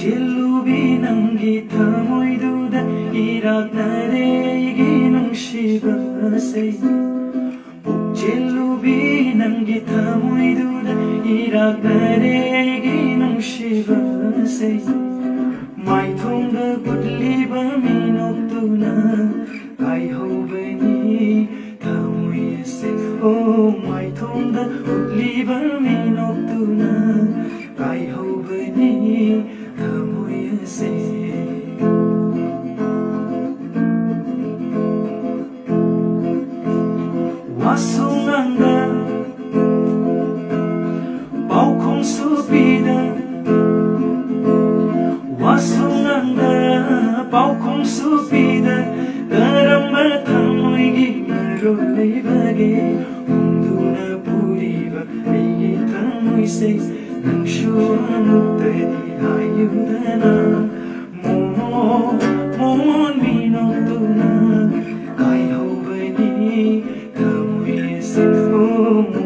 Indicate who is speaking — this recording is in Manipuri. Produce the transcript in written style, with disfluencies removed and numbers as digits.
Speaker 1: 찔루비 남기 타모이두다 이락 나래이기 농시바세 찔루비 남기 타모이두다 이락 나래이기 농시바세 마이통다 굿리바 미녹두나 가이호베니 타모이세 오 마이통다 굿리바 미녹두나 가이호베니 타모이세 와송한다 바우콩수비다 와송한다 바우콩수비다 가람마 타모이기 마롤레이바게 홍두나 부리바 에이기 타모이세 낭슈아무테디 하유다나 모몬 미노두나 가이호베니 타모이세 모몬